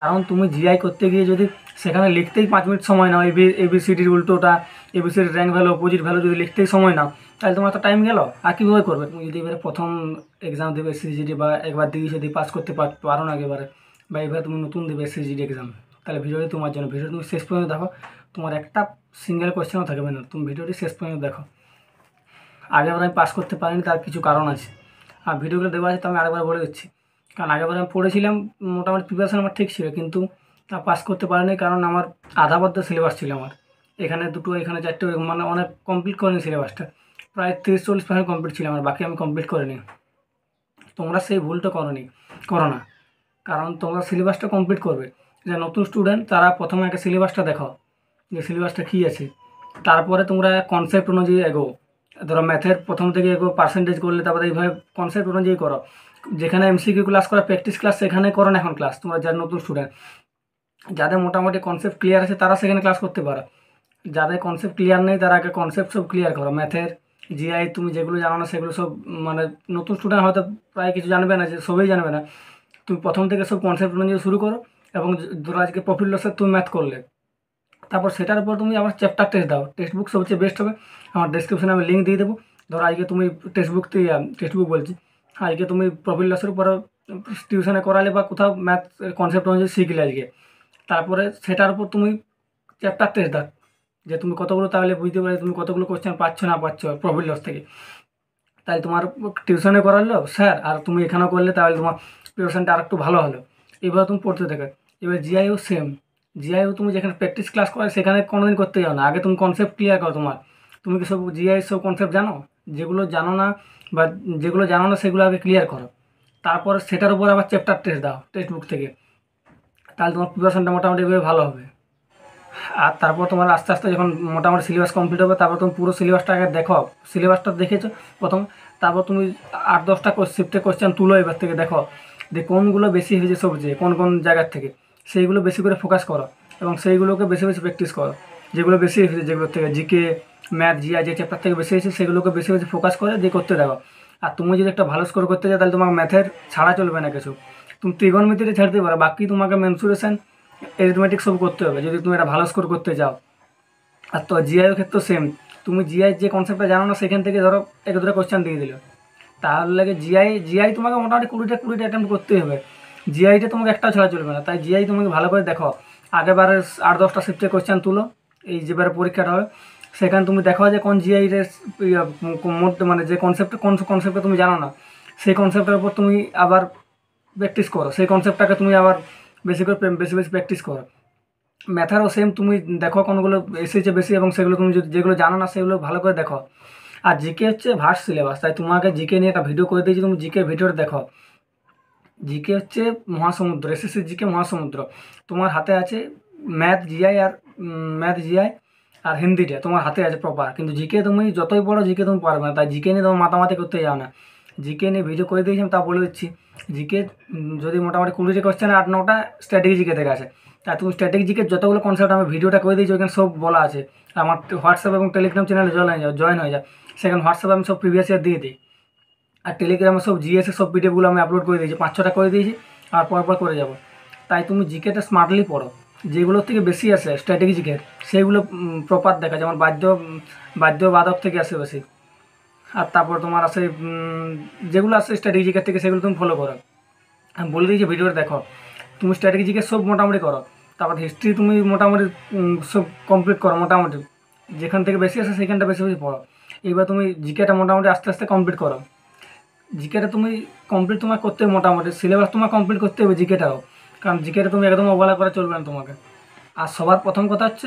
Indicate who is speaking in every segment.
Speaker 1: কারণ তুমি জিআই করতে গিয়ে যদি সেখানে লিখতেই 5 মিনিট সময় নাও, এবিসিডির উল্টোটা, এবিসিডির র্যাঙ্ক ভ্যালু, অপোজিট ভ্যালু যদি লিখতেই সময় নাও, তাহলে তোমার তো টাইম গেল। আর কীভাবে করবে তুমি যদি এবারে প্রথম এক্সাম দেবে সিজিডি, বা একবার দিয়ে যদি পাস করতে পারো না একেবারে, বা এবার তুমি নতুন দেবে সিজিডি এক্সাম, তাহলে ভিডিওটি তোমার জন্য। ভিডিও তুমি শেষ পর্যন্ত দেখো, তোমার একটা সিঙ্গেল কোয়েশ্চেনও থাকবে না, তুমি ভিডিওটি শেষ পর্যন্ত দেখো। আগেবার আমি পাস করতে পারিনি, তার কিছু কারণ আছে, আর ভিডিওগুলো দেওয়া আছে তো আমি আরেকবার বলে দিচ্ছি। কারণ আগেবার আমি পড়েছিলাম, মোটামুটি প্রিপারেশন আমার ঠিক ছিল, কিন্তু তা পাস করতে পারিনি, কারণ আমার আধাবদ্ধ সিলেবাস ছিল। আমার এখানে দুটো, এখানে চারটে, মানে অনেক কমপ্লিট করিনি সিলেবাসটা, প্রায় 30-40% কমপ্লিট ছিল আমার, বাকি আমি কমপ্লিট করিনি। তোমরা সেই ভুলটা করো না, কারণ তোমরা সিলেবাসটা কমপ্লিট করবে। যে নতুন স্টুডেন্ট, তারা প্রথমে আগে সিলেবাসটা দেখো, যে সিলেবাসটা কী আছে, তারপরে তোমরা কনসেপ্ট অনুযায়ী এগো। ধরো ম্যাথের প্রথম থেকে এগো পার্সেন্টেজ করলে, তারপরে এইভাবে কনসেপ্ট অনুযায়ী করো। যেখানে এমসিকিউ ক্লাস করা, প্র্যাকটিস ক্লাস, সেখানে করো না এখন ক্লাস। তোমরা যারা নতুন স্টুডেন্ট, যাদের মোটামুটি কনসেপ্ট ক্লিয়ার আছে, তারা সেখানে ক্লাস করতে পারো। যাদের কনসেপ্ট ক্লিয়ার নেই, তারা আগে কনসেপ্ট সব ক্লিয়ার করো। ম্যাথের, জিআই, তুমি যেগুলো জানো না সেগুলো সব, মানে নতুন স্টুডেন্ট হয়তো প্রায় কিছু জানবে না, যে সবই জানবে না। তুমি প্রথম থেকে সব কনসেপ্ট অনুযায়ী শুরু করো, এবং ধরো আজকে প্রফিট লসের তুমি ম্যাথ করলে, তারপর সেটার উপর তুমি আবার চ্যাপ্টার টেস্ট দাও। টেক্সট বুক সবচেয়ে বেস্ট হবে। আমার ডেসক্রিপশনে আমি লিঙ্ক দিয়ে দেবো। ধরো আজকে তুমি টেক্সট বুক বলছি, আজকে তুমি প্রফিট লসের উপর টিউশনে করালে, বা কোথাও ম্যাথ কনসেপ্ট অনুযায়ী শিখলে আজকে, তারপরে সেটার উপর তুমি চ্যাপ্টার টেস্ট দাও, যে তুমি কতগুলো, তাহলে বুঝতে পারবে তুমি কতগুলো কোশ্চেন পাচ্ছ না পাচ্ছ প্রফিট লস থেকে। তাই তোমার টিউশনে করালো স্যার, আর তুমি এখানেও করলে, তাহলে তোমার প্রিপারেশনটা আর একটু ভালো হলো। এবার তুমি পড়তে থাকো। এবার জিআইও সেম। জিআইও তুমি যেখানে প্র্যাকটিস ক্লাস করে, সেখানে কোনোদিন করতে যাও না। আগে তুমি কনসেপ্ট ক্লিয়ার করো তোমার। তুমি কি সব জিআই সব কনসেপ্ট জানো? যেগুলো জানো না, বা যেগুলো জানো না, সেগুলো আগে ক্লিয়ার করো। তারপর সেটার উপর আবার চ্যাপ্টার টেস্ট দাও টেক্সট বুক থেকে, তাহলে তোমার প্রিপারেশনটা মোটামুটি ভালো হবে। আর তারপর তোমার আস্তে আস্তে যখন মোটামুটি সিলেবাস কমপ্লিট হবে, তারপর তুমি পুরো সিলেবাসটা আগে দেখো। সিলেবাসটা দেখেছো প্রথম, তারপর তুমি 8-10টা শিফটে কোশ্চেন তুলো, এবার থেকে দেখো যে কোনগুলো বেশি হয়েছে সবচেয়ে, কোন কোন জায়গার থেকে, সেইগুলো বেশি করে ফোকাস করো, এবং সেইগুলোকে বেশি বেশি প্র্যাকটিস করো। যেগুলো বেশি হয়েছে, যেগুলোর থেকে জিকে, ম্যাথ, জিআই, যে চ্যাপ্টার থেকে বেশি হয়েছে, সেগুলোকে বেশি বেশি ফোকাস করে দিয়ে করতে দেখো। আর তুমি যদি একটা ভালো স্কোর করতে চাও, তাহলে তোমার ম্যাথের ছাড়া চলবে না কিছু। তুমি ত্রিগোণমিতিটা ছাড়তে পারো, বাকি তোমাকে মেনসুরেশন, অ্যারিথমেটিক সব করতে হবে, যদি তুমি একটা ভালো স্কোর করতে চাও। আর তো জিআইয়ের ক্ষেত্রে সেম। তুমি জিআই যে কনসেপ্টটা জানো না, সেখান থেকে ধরো এক দুটো কোশ্চেন দিয়ে দিল, তাহলে লাগে জিআই তোমাকে মোটামুটি 20টা অ্যাটেম্প্ট করতেই হবে। জিআইটা তোমাকে একটাও ছাড়া চলবে না। তাই জিআই তোমাকে ভালো করে দেখো। আগেবারে 8-10টা শিফটে কোশ্চেন তুলো, এই যেবারে পরীক্ষাটা হবে, সেখানে তুমি দেখো যে কোন জিআইয়ের মধ্যে, মানে যে কনসেপ্টটা, কোন কনসেপ্টটা তুমি জানো না, সেই কনসেপ্টের উপর তুমি আবার প্র্যাকটিস করো। সেই কনসেপ্টটাকে তুমি আবার বেশি করে বেশি বেশি প্র্যাকটিস করো। ম্যাথেরও সেম, তুমি দেখো কোনগুলো এসেছে বেশি, এবং সেগুলো তুমি যেগুলো জানো না, সেগুলো ভালো করে দেখো। আর জিকে হচ্ছে ভার্স্ট সিলেবাস, তাই তোমাকে জিকে নিয়ে একটা ভিডিও করে দিয়েছি, তুমি জিকে ভিডিওটা দেখো। জিকে হচ্ছে মহাসমুদ্র, এসএসসি জিকে মহাসমুদ্র। তোমার হাতে আছে ম্যাথ জিআই আর হিন্দিটা তোমার হাতে আছে প্রপার, কিন্তু জিকে তুমি যতই পড়ো, জিকে তুমি পারবে না। তাই জিকে নিয়ে তোমার মাতামাতি করতে যাও না। জিকে নিয়ে ভিডিও করে দিয়েছি, আমি তা বলে দিচ্ছি। জিকে যদি মোটামুটি 20টা কোশ্চেন, 8-9টা স্ট্র্যাটেজি জিকে থেকে আছে। তাই তুমি স্ট্র্যাটেজি জিকে যতগুলো কনসেপ্ট আমি ভিডিওটা করে দিয়েছি, ওখানে সব বলা আছে। আমার হোয়াটসঅ্যাপ এবং টেলিগ্রাম চ্যানেলে জয়েন হয়ে যায়। সেখানে হোয়াটসঅ্যাপে আমি সব প্রিভিয়াস ইয়ার দিয়ে দিই, আর টেলিগ্রামে সব জিএসের সব পিডিএফগুলো আমি আপলোড করে দিয়েছি, 5-6টা করে দিয়েছি, আর পরপর করে যাব। তাই তুমি জিকেটা স্মার্টলি পড়ো। যেগুলোর থেকে বেশি আসে স্ট্র্যাটেজি জিকের, সেইগুলো প্রপার দেখা, যেমন বাদ্যবাদক থেকে আসে বেশি। আর তারপর তোমার আসে যেগুলো আসে স্ট্র্যাটেজি জিকের থেকে, সেগুলো তুমি ফলো করো। আমি বলে দিয়েছি ভিডিওটা দেখো। তুমি স্ট্র্যাটেজি জিকের সব মোটামুটি করো। তারপর হিস্ট্রি তুমি মোটামুটি সব কমপ্লিট করো মোটামুটি। যেখান থেকে বেশি আসে সেখানটা বেশি বেশি পড়ো। এবার তুমি জিকেটা মোটামুটি আস্তে আস্তে কমপ্লিট করো। জিকেটা তুমি কমপ্লিট তোমার করতে হবে, মোটামুটি সিলেবাস তোমার কমপ্লিট করতে হবে জিকেটাও। কারণ জিকেটা তুমি একদম অবহেলা করে চলবে না তোমাকে। আর সবার প্রথম কথা হচ্ছে,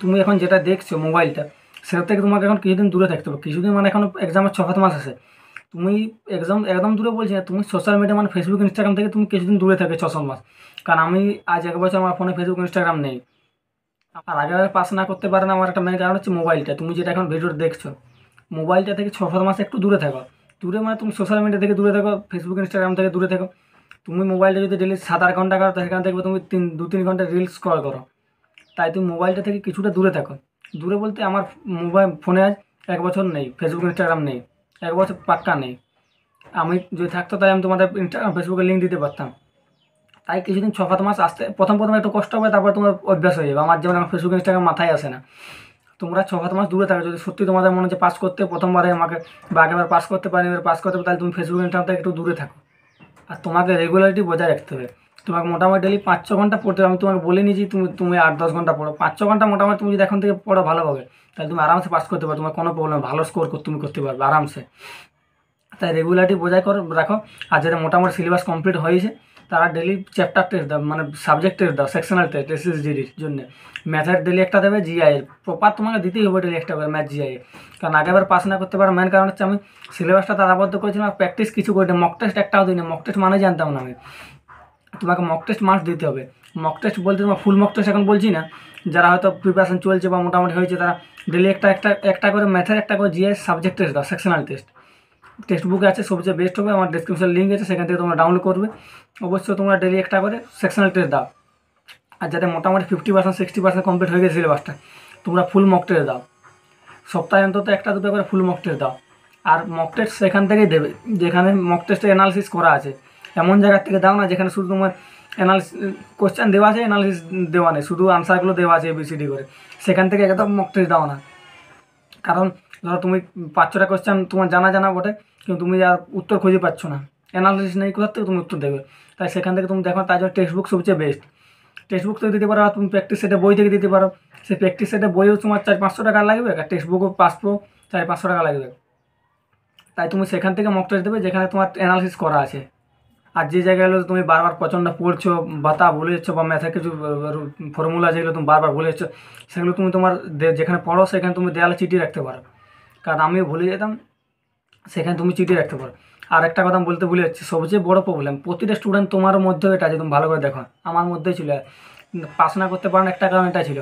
Speaker 1: তুমি এখন যেটা দেখছো মোবাইলটা, সেটা থেকে তোমাকে এখন কিছুদিন দূরে থাকতে হবে। কিছুদিন মানে এখন এক্সামের 6-7 মাস আছে। তুমি একদম দূরে বলছি না, তুমি সোশ্যাল মিডিয়া মানে ফেসবুক, ইনস্টাগ্রাম থেকে তুমি কিছুদিন দূরে থাকে 6-7 মাস। কারণ আমি আজ 1 বছর আমার ফোনে ফেসবুক, ইনস্টাগ্রাম নেই। আর আগে পাস না করতে পারে না, আমার একটা মেন কারণ হচ্ছে মোবাইলটা। তুমি যেটা এখন ভিডিও দেখছো, মোবাইলটা থেকে 6-7 মাস একটু দূরে থাকো। দূরে মানে তুমি সোশ্যাল মিডিয়া থেকে দূরে থাকো, ফেসবুক, ইনস্টাগ্রাম থেকে দূরে থাকো। তুমি মোবাইলটা যদি ডেলি 7-8 ঘন্টা করো, তো সেখান থেকে তুমি 2-3 ঘন্টা রিলস স্ক্রল করো। তাই তুমি মোবাইলটা থেকে কিছুটা দূরে থাকো। দূরে বলতে আমার মোবাইল ফোনে আজ 1 বছর নেই, ফেসবুক, ইনস্টাগ্রাম নেই। 1 বছর পাক্কা নেই। আমি যদি থাকতো, তাই আমি তোমাদের ইনস্টাগ্রাম, ফেসবুকে লিঙ্ক দিতে পারতাম। তাই কিছুদিন 6-7 মাস আসতে প্রথম একটু কষ্ট হবে, তারপর তোমার অভ্যাস হয়ে যাবে। আমার যেমন আমার ফেসবুক ইনস্টাগ্রাম মাথায় আসে না। তোমরা 6-7 মাস দূরে থাকো, যদি সত্যি তোমাদের মনে হচ্ছে পাস করতে প্রথমবারে আমাকে বা আগেবার পাস করতে পারিনি, এবার পাস করতে হবে, তাহলে তুমি ফেসবুক ইনস্টাগ্রাম থেকে একটু দূরে থাকো। আর তোমাকে রেগুলারিটি বজায় রাখতে হবে। তোমাকে মোটামুটি ডেলি 5-6 ঘন্টা পড়তে হবে। আমি তোমাকে বলিনি যে তুমি 8-10 ঘন্টা পড়ো, 5-6 ঘন্টা মোটামুটি তুমি যদি এখন থেকে পড়ো ভালোভাবে, তাহলে তুমি আরামসে পাস করতে পারো। তোমার কোনো প্রবলেম, ভালো স্কোর তুমি করতে পারবে আরামসে। তাই রেগুলারিটি বজায় রাখো। আর যারা মোটামুটি সিলেবাস কমপ্লিট হয়েছে তারা ডেলি চ্যাপ্টার টেস্ট দাও, মানে সাবজেক্ট টেস্ট দাও, সেকশনাল টেস্ট এসএসজিডির জন্য। ম্যাথের ডেলি একটা দেবে, জিআইয়ের প্রপার তোমাকে দিতেই হবে ডেলি একটা করে ম্যাথ জিআই। কারণ আগেবার পাস না করতে পারার মেন কারণ হচ্ছে আমি সিলেবাসটা তারাবদ্ধ করেছিলাম আর প্র্যাকটিস কিছু করে মক টেস্ট একটাও দিই না। মক টেস্ট মানে জানতাম না আমি। তোমাকে মক টেস্ট মাস্ট দিতে হবে। মক টেস্ট বলতে তোমার ফুল মক টেস্ট এখন বলছি না, যারা হয়তো প্রিপারেশন চলছে বা মোটামুটি হয়েছে তারা ডেলি একটা করে ম্যাথের একটা করে জিআই সাবজেক্ট টেস্ট দাও, সেকশনাল টেস্ট। টেক্সট বুকে আছে, সবচেয়ে বেস্ট হবে। আমার ডিসক্রিপশন লিঙ্ক আছে, সেখান থেকে তোমরা ডাউনলোড করবে। অবশ্যই তোমরা ডেলি একটা করে সেকশনাল টেস্ট দাও। আর যাতে মোটামুটি 50% 60% কমপ্লিট হয়ে গেছে সিলেবাসটা, তোমরা ফুল মক টেস্ট দাও। সপ্তাহে অন্তত একটা দুটো করে ফুল মক টেস্ট দাও। আর মক টেস্ট সেখান থেকেই দেবে যেখানে মক টেস্টের অ্যানালিসিস করা আছে। এমন জায়গার থেকে দাও না যেখানে শুধু তোমার অ্যানালিসিস কোশ্চেন দেওয়া আছে, অ্যানালিসিস দেওয়া নেই, শুধু আনসারগুলো দেওয়া আছে এবিসিডি করে। সেখান থেকে একদম মক টেস্ট দাও না। কারণ ধরো তুমি 5-6টা কোশ্চেন তোমার জানা বটে, কিন্তু তুমি আর উত্তর খুঁজে পাচ্ছ না, অ্যানালিসিস নেই, কোথার থেকে তুমি উত্তর দেবে? তাই সেখান থেকে তুমি দেখো। তাই জন্য টেক্সট বুক সবচেয়ে বেস্ট। টেক্সট বুক থেকে দিতে পারো, আর তুমি প্র্যাকটিস সেটে বই থেকে দিতে পারো। সেই প্র্যাকটিস সেটে বইও তোমার 400-500 টাকা লাগবে, আর টেক্সট বুকও 400-500 টাকা লাগবে। তাই তুমি সেখান থেকে মক টেস্ট দেবে যেখানে তোমার অ্যানালিসিস করা আছে। আর যে জায়গাগুলো তুমি বারবার প্রচণ্ড পড়ছো বা তা ভুলে যাচ্ছ, বা ম্যাথের কিছু ফর্মুলা যেগুলো তুমি বারবার ভুলে যাচ্ছ, সেগুলো তুমি তোমার যেখানে পড়ো সেখানে তুমি দেয়ালে চিটিয়ে রাখতে পারো। কারণ আমিও ভুলে যেতাম, সেখানে তুমি চিটিয়ে রাখতে পারো। আর একটা কথা বলতে ভুলে যাচ্ছি, সবচেয়ে বড় প্রবলেম প্রতিটা স্টুডেন্ট তোমার মধ্যেও এটা আছে, তুমি ভালো করে দেখো। আমার মধ্যেই ছিল, পাস না করতে পারো না একটা কারণ এটা ছিল।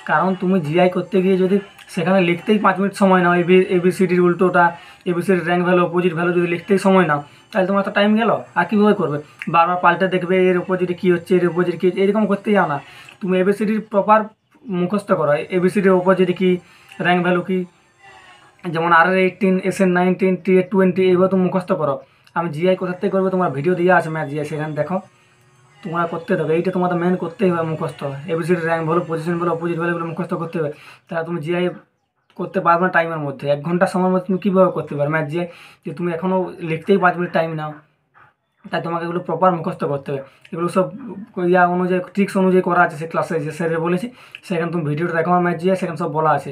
Speaker 1: কারণ তুমি জিআই করতে গিয়ে যদি সেখানে লিখতেই 5 মিনিট সময় নাও, এবিসিডির উল্টোটা, এবিসিডির র্যাঙ্ক ভ্যালু, অপোজিট ভ্যালু যদি লিখতেই সময় নাও, তাহলে তোমার তো টাইম গেল। আর কীভাবে করবে? বারবার পাল্টে দেখবে এর অপোজিটে কী হচ্ছে, এর অপোজিট কী হচ্ছে, এরকম করতে যাও না। তুমি এবিসিডির প্রপার মুখস্থ করো, এবিসিডির অপোজিটে কী, র্যাঙ্ক ভ্যালু কী, যেমন R18, SN19, TA20, এইভাবে তুমি মুখস্থ করো। আমি জিআই কোথার থেকে করবো, তোমার ভিডিও দিয়ে আছে ম্যাথ জিআই, সেখানে দেখো। তোমরা করতে দেবে, এইটা তোমাদের মেন করতেই হবে মুখস্থ। এবিসিডি র্যাঙ্ক বলো, পজিশন বলো, অপোজিট ভ্যালুগুলো মুখস্থ করতে হবে। তাহলে তুমি জিআই করতে পারবে না টাইমের মধ্যে। 1 ঘন্টা সময়ের মধ্যে তুমি কীভাবে করতে পারবে ম্যাথ জিআই, যে তুমি এখনও লিখতেই 5 মিনিট টাইম নাও? তাই তোমাকে এগুলো প্রপার মুখস্থ করতে হবে। এগুলো সব অনুযায়ী, ট্রিক্স অনুযায়ী করা আছে, সে ক্লাসে যে স্যারে বলেছি, সেখানে তুমি ভিডিওটা দেখো আমার ম্যাথ জিআই, সেখানে সব বলা আছে।